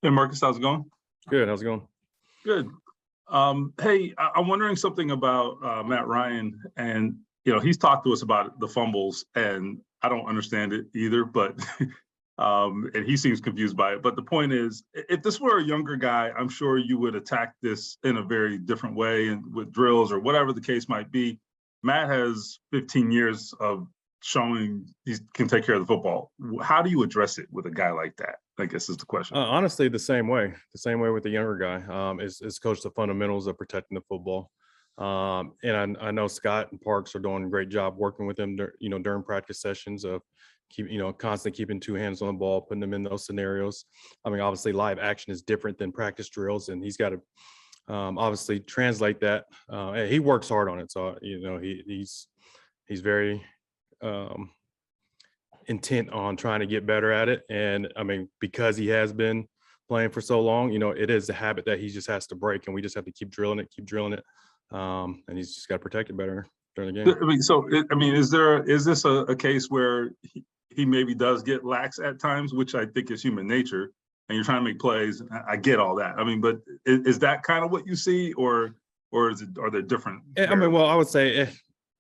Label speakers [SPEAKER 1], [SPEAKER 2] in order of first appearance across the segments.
[SPEAKER 1] Hey, Marcus, how's it going?
[SPEAKER 2] Good. How's it going?
[SPEAKER 1] Good. Hey, I'm wondering something about Matt Ryan, and he's talked to us about the fumbles, and I don't understand it either, but and he seems confused by it. But the point is, if this were a younger guy, I'm sure you would attack this in a very different way and with drills or whatever the case might be. Matt has 15 years of showing he can take care of the football. How do you address it with a guy like that? I guess is the question.
[SPEAKER 2] Honestly, the same way with the younger guy is coach the fundamentals of protecting the football. And I know Scott and Parks are doing a great job working with him, during practice sessions of constantly keeping two hands on the ball, putting them in those scenarios. I mean, obviously live action is different than practice drills, and he's got to obviously translate that. He works hard on it. So, he's very intent on trying to get better at it. And I mean, because he has been playing for so long, it is a habit that he just has to break, and we just have to keep drilling it. And he's just got to protect it better during the game.
[SPEAKER 1] I mean, is this a case where he maybe does get lax at times, which I think is human nature, and you're trying to make plays? I get all that. I mean, but is that kind of what you see, or are there different?
[SPEAKER 2] I mean, well, I would say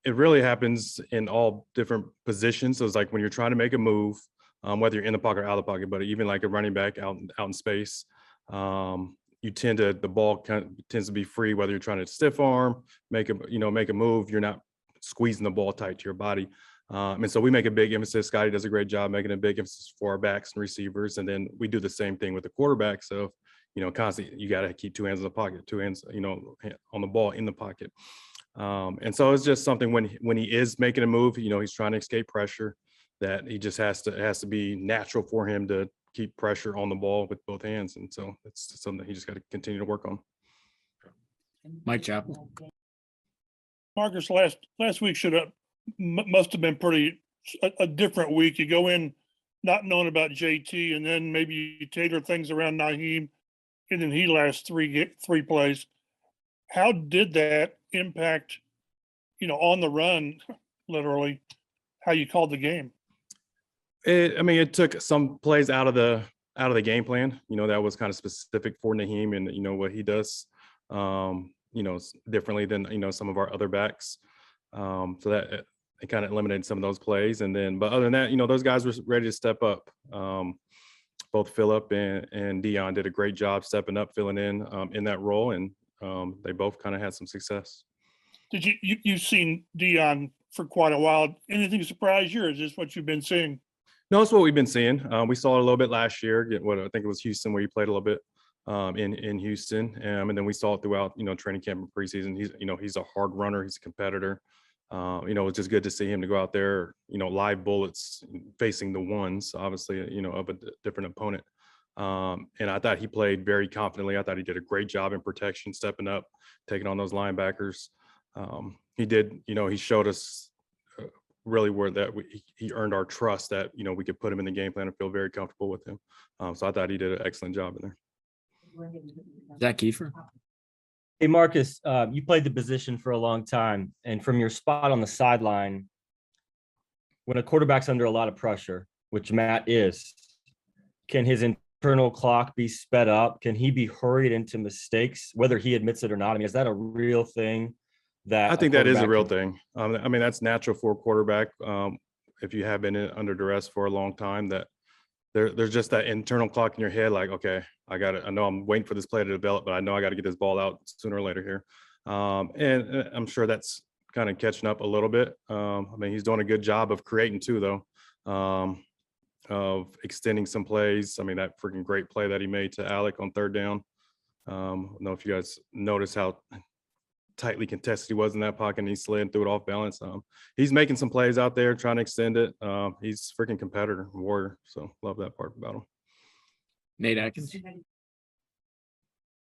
[SPEAKER 2] it really happens in all different positions. So it's like when you're trying to make a move, whether you're in the pocket or out of the pocket, but even like a running back out in space, the ball tends to be free, whether you're trying to stiff arm, make a move, you're not squeezing the ball tight to your body. And so we make a big emphasis. Scotty does a great job making a big emphasis for our backs and receivers. And then we do the same thing with the quarterback. So, constantly you got to keep two hands in the pocket, two hands, on the ball in the pocket. And so it's just something when he is making a move, he's trying to escape pressure, that he just it has to be natural for him to keep pressure on the ball with both hands. And so it's something he just got to continue to work on.
[SPEAKER 3] Mike Chappell.
[SPEAKER 4] Marcus, last week must have been a different week. You go in not knowing about JT, and then maybe you tailor things around Naheem, and then he lasts three plays. How did that impact, on the run, literally, how you called the game?
[SPEAKER 2] It took some plays out of the game plan. That was kind of specific for Naheem and what he does, differently than some of our other backs. So that it kind of eliminated some of those plays. And then, but other than that, those guys were ready to step up. Both Phillip and Dion did a great job stepping up, filling in that role, and they both kind of had some success.
[SPEAKER 4] Did you've seen Dion for quite a while? Anything surprise you, or is this what you've been seeing?
[SPEAKER 2] No, it's what we've been seeing. We saw it a little bit last year. I think it was Houston, where he played a little bit in Houston, and then we saw it throughout training camp and preseason. He's a hard runner. He's a competitor. It's just good to see him to go out there, live bullets facing the ones, obviously, of a different opponent. And I thought he played very confidently. I thought he did a great job in protection, stepping up, taking on those linebackers. He did, he showed us really where he earned our trust, that, we could put him in the game plan and feel very comfortable with him. So I thought he did an excellent job in there.
[SPEAKER 3] Zach Kiefer.
[SPEAKER 5] Hey, Marcus, you played the position for a long time, and from your spot on the sideline, when a quarterback's under a lot of pressure, which Matt is, can his internal clock be sped up? Can he be hurried into mistakes, whether he admits it or not? I mean, is that a real thing?
[SPEAKER 2] I think that is a real thing. That's natural for a quarterback. If you have been under duress for a long time, that there's just that internal clock in your head, like, okay, I know I'm waiting for this play to develop, but I know I got to get this ball out sooner or later here. And I'm sure that's kind of catching up a little bit. He's doing a good job of creating too, though, of extending some plays. That freaking great play that he made to Alec on third down. I don't know if you guys noticed how tightly contested he was in that pocket, and he slid and threw it off balance. He's making some plays out there, trying to extend it. He's a freaking competitor, warrior. So love that part about him.
[SPEAKER 3] Nate Atkins.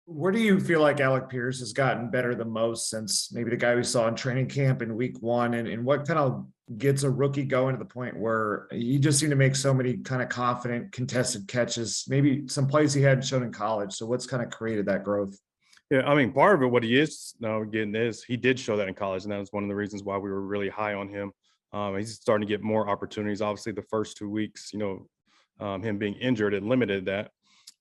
[SPEAKER 6] Where do you feel like Alec Pierce has gotten better the most since maybe the guy we saw in training camp in week one? And what kind of gets a rookie going to the point where you just seem to make so many kind of confident contested catches, maybe some plays he hadn't shown in college? So what's kind of created that growth?
[SPEAKER 2] Yeah, part of it, what he is now getting is he did show that in college, and that was one of the reasons why we were really high on him. He's starting to get more opportunities. Obviously, the first 2 weeks, him being injured, it limited that.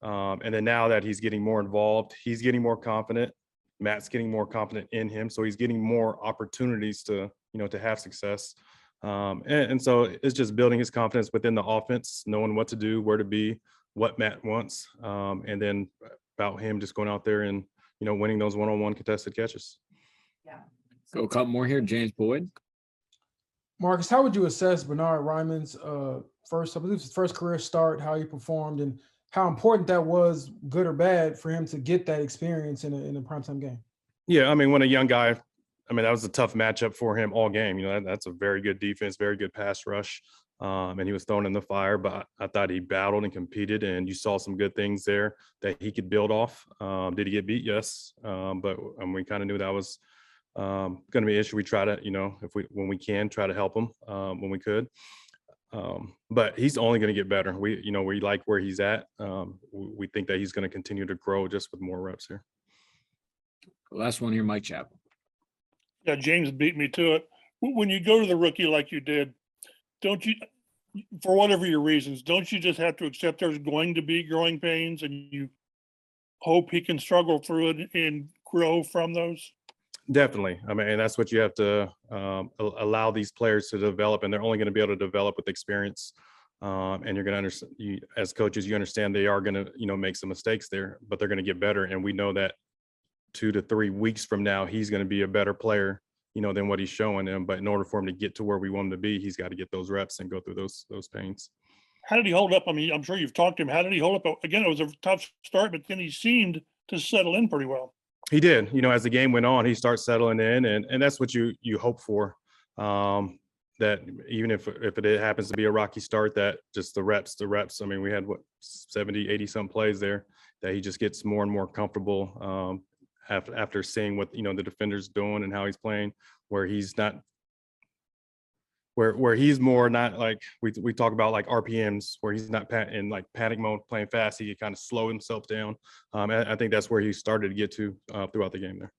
[SPEAKER 2] And then now that he's getting more involved, he's getting more confident. Matt's getting more confident in him. So he's getting more opportunities to, to have success. And so it's just building his confidence within the offense, knowing what to do, where to be, what Matt wants. And then about him just going out there and, winning those one-on-one contested catches.
[SPEAKER 3] Go a couple more here. James Boyd.
[SPEAKER 7] Marcus, how would you assess Bernard Ryman's first career start, how he performed, and how important that was, good or bad, for him to get that experience in a primetime game?
[SPEAKER 2] Yeah, I mean, when a young guy, that was a tough matchup for him all game. That's a very good defense, very good pass rush, and he was thrown in the fire. But I thought he battled and competed, and you saw some good things there that he could build off. Did he get beat? Yes, but we kind of knew that was going to be an issue. We try to, when we can, try to help him when we could. But he's only going to get better. We like where he's at. We think that he's going to continue to grow just with more reps here.
[SPEAKER 3] Last one here, Mike Chappell.
[SPEAKER 4] Yeah, James beat me to it. When you go to the rookie like you did, don't you, for whatever your reasons, don't you just have to accept there's going to be growing pains and you hope he can struggle through it and grow from those?
[SPEAKER 2] Definitely. And that's what you have to allow these players to develop, and they're only going to be able to develop with experience. And you're going to understand, as coaches, you understand they are going to, make some mistakes there, but they're going to get better. And we know that 2 to 3 weeks from now, he's going to be a better player, than what he's showing them. But in order for him to get to where we want him to be, he's got to get those reps and go through those pains.
[SPEAKER 4] How did he hold up? I'm sure you've talked to him. How did he hold up? Again, it was a tough start, but then he seemed to settle in pretty well.
[SPEAKER 2] He did. As the game went on, he starts settling in, and that's what you hope for. That even if it happens to be a rocky start, that just the reps. We had 70, 80 some plays there that he just gets more and more comfortable after seeing what the defender's doing and how he's playing, where he's not where he's more not like we talk about like RPMs, where he's not in like panic mode playing fast. He can kind of slow himself down. I think that's where he started to get to throughout the game there.